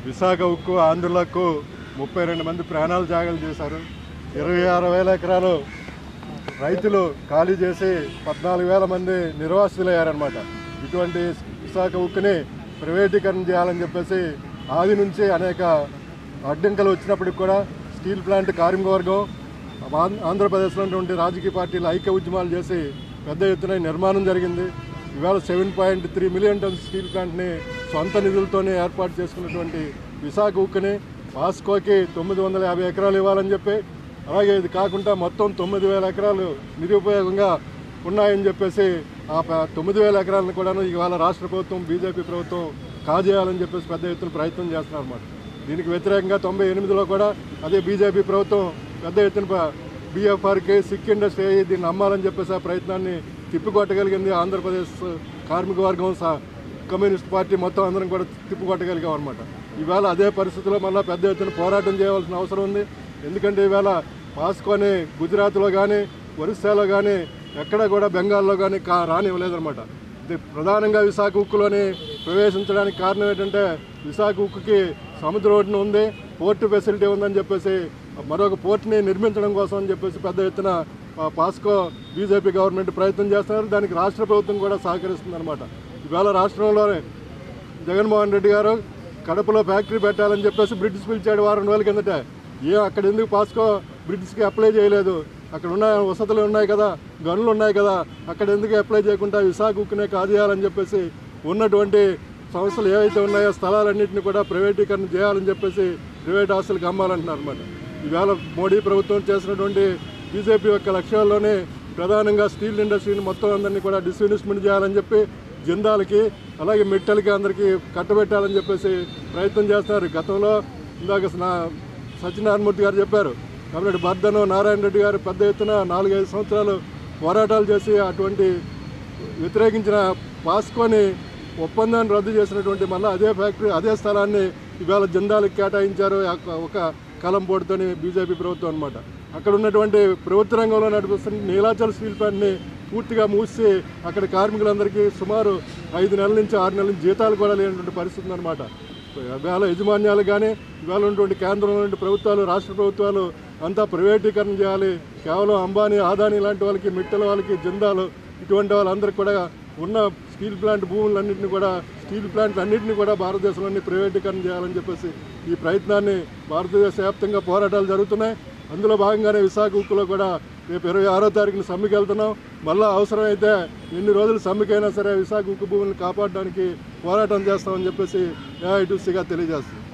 విశాఖ ఉక్కు ఆంధ్రులకు 32 మంది ప్రాణాలు త్యాగాలు చేశారు. 26,000 ఎకరాలు రైతులు ఖాళీ చేసి 14,000 మంది నిర్వాసితులయ్యారనమాట. ఇటువంటి విశాఖ ఉక్కుని ప్రైవేటీకరణ చేయాలని చెప్పేసి ఆది నుంచి అనేక అడ్డంకులు వచ్చినప్పటికి కూడా స్టీల్ ప్లాంట్ కార్మికవర్గం ఆంధ్రప్రదేశ్లో ఉన్నటువంటి రాజకీయ పార్టీలు ఐక్య ఉద్యమాలు చేసి పెద్ద ఎత్తున నిర్మాణం జరిగింది. ఇవాళ 7.3 మిలియన్ టన్స్ స్టీల్ ప్లాంట్ని సొంత నిధులతోనే ఏర్పాటు చేసుకున్నటువంటి విశాఖ ఉక్కుని పాస్కోకి 950 ఎకరాలు ఇవ్వాలని చెప్పి, అలాగే ఇది కాకుండా మొత్తం 9,000 ఎకరాలు నిరుపయోగంగా ఉన్నాయని చెప్పేసి ఆ 9,000 ఎకరాలను కూడా ఇవాళ రాష్ట్ర ప్రభుత్వం బీజేపీ ప్రభుత్వం కాజేయాలని చెప్పేసి పెద్ద ఎత్తున ప్రయత్నం చేస్తున్నారు అన్నమాట. దీనికి వ్యతిరేకంగా 98లో కూడా అదే బీజేపీ ప్రభుత్వం పెద్ద ఎత్తున బీఎఫ్ఆర్కి సిక్ ఇండస్ట్రీ దీన్ని అమ్మాలని చెప్పేసి ఆ ప్రయత్నాన్ని తిప్పికొట్టగలిగింది ఆంధ్రప్రదేశ్ కార్మిక వర్గం కమ్యూనిస్ట్ పార్టీ మొత్తం అందరం కూడా తిప్పికొట్టగలిగాం అనమాట. ఈవేళ అదే పరిస్థితుల్లో మళ్ళీ పెద్ద ఎత్తున పోరాటం చేయవలసిన అవసరం ఉంది. ఎందుకంటే ఈవేళ పాస్కోని గుజరాత్లో కానీ ఒరిస్సాలో కానీ ఎక్కడ కూడా బెంగాల్లో కానీ రానివ్వలేదన్నమాట. ఇది ప్రధానంగా విశాఖ ఉక్కులోని ప్రవేశించడానికి కారణం ఏంటంటే విశాఖ ఉక్కుకి సముద్ర ఒడ్డున ఉంది, పోర్టు ఫెసిలిటీ ఉందని చెప్పేసి మరొక పోర్టుని నిర్మించడం కోసం అని చెప్పేసి పెద్ద ఎత్తున పాస్కో బీజేపీ గవర్నమెంట్ ప్రయత్నం చేస్తున్నారు. దానికి రాష్ట్ర ప్రభుత్వం కూడా సహకరిస్తుందన్నమాట. ఈవేళ రాష్ట్రంలోనే జగన్మోహన్ రెడ్డి గారు కడపలో ఫ్యాక్టరీ పెట్టాలని చెప్పేసి బ్రిటిష్ పిలిచాడు వారం రోజుల కిందట. అక్కడ ఎందుకు పాస్కో బ్రిటిష్కి అప్లై చేయలేదు? అక్కడ ఉన్న వసతులు ఉన్నాయి కదా, గనులు ఉన్నాయి కదా, అక్కడ ఎందుకు అప్లై చేయకుండా విశాఖ ఉక్కునే కాజేయాలని చెప్పేసి ఉన్నటువంటి సంస్థలు ఏవైతే ఉన్నాయో స్థలాలన్నింటినీ కూడా ప్రైవేటీకరణ చేయాలని చెప్పేసి ప్రైవేట్ ఆస్తులకు అమ్మాలంటున్నారు అన్నమాట. ఈవేళ మోడీ ప్రభుత్వం చేసినటువంటి బీజేపీ యొక్క లక్ష్యాల్లోనే ప్రధానంగా స్టీల్ ఇండస్ట్రీని మొత్తం అందరినీ కూడా డిస్ఇన్వెస్ట్మెంట్ చేయాలని చెప్పి జిందాల్కి అలాగే మిట్టల్కి అందరికీ కట్టబెట్టాలని చెప్పేసి ప్రయత్నం చేస్తున్నారు. గతంలో ఇందాక సత్యనారాయణమూర్తి గారు చెప్పారు, కాబట్టి బర్ధను నారాయణ రెడ్డి గారు పెద్ద ఎత్తున 4-5 సంవత్సరాలు పోరాటాలు చేసి అటువంటి వ్యతిరేకించిన పాస్కోని ఒప్పందాన్ని రద్దు చేసినటువంటి మళ్ళీ అదే ఫ్యాక్టరీ అదే స్థలాన్ని ఇవాళ జిందాల్కి కేటాయించారు ఒక కలం పోటుతోని బీజేపీ ప్రభుత్వం అనమాట. అక్కడ ఉన్నటువంటి ప్రభుత్వ రంగంలో నడిపిస్తున్న నీలాచల్ స్టీల్ ప్లాంట్ని పూర్తిగా మూసి అక్కడ కార్మికులందరికీ సుమారు 5 నెలల నుంచి 6 నెలల నుంచి జీతాలు కూడా లేనటువంటి పరిస్థితి అనమాట. ఇవాళ యజమాన్యాలు కానీ ఇవాళ ఉన్నటువంటి కేంద్రంలో ఉన్నటువంటి ప్రభుత్వాలు రాష్ట్ర ప్రభుత్వాలు అంతా ప్రైవేటీకరణ చేయాలి. కేవలం అంబానీ అదానీ లాంటి వాళ్ళకి మిట్టల వాళ్ళకి జిందాలు ఇటువంటి వాళ్ళందరికీ కూడా ఉన్న స్టీల్ ప్లాంట్ భూములన్నింటినీ కూడా స్టీల్ ప్లాంట్లన్నింటినీ కూడా భారతదేశంలోని ప్రైవేటీకరణ చేయాలని చెప్పేసి ఈ ప్రయత్నాన్ని భారతదేశ వ్యాప్తంగా పోరాటాలు జరుగుతున్నాయి. అందులో భాగంగానే విశాఖ ఉక్కులో కూడా రేపు 26వ తారీఖున సమ్మెకి వెళ్తున్నాం. మళ్ళీ అవసరమైతే ఎన్ని రోజులు సమ్మెకైనా సరే విశాఖ ఉక్కు భూములను కాపాడడానికి పోరాటం చేస్తామని చెప్పేసి ఏఐటీసీగా తెలియజేస్తుంది.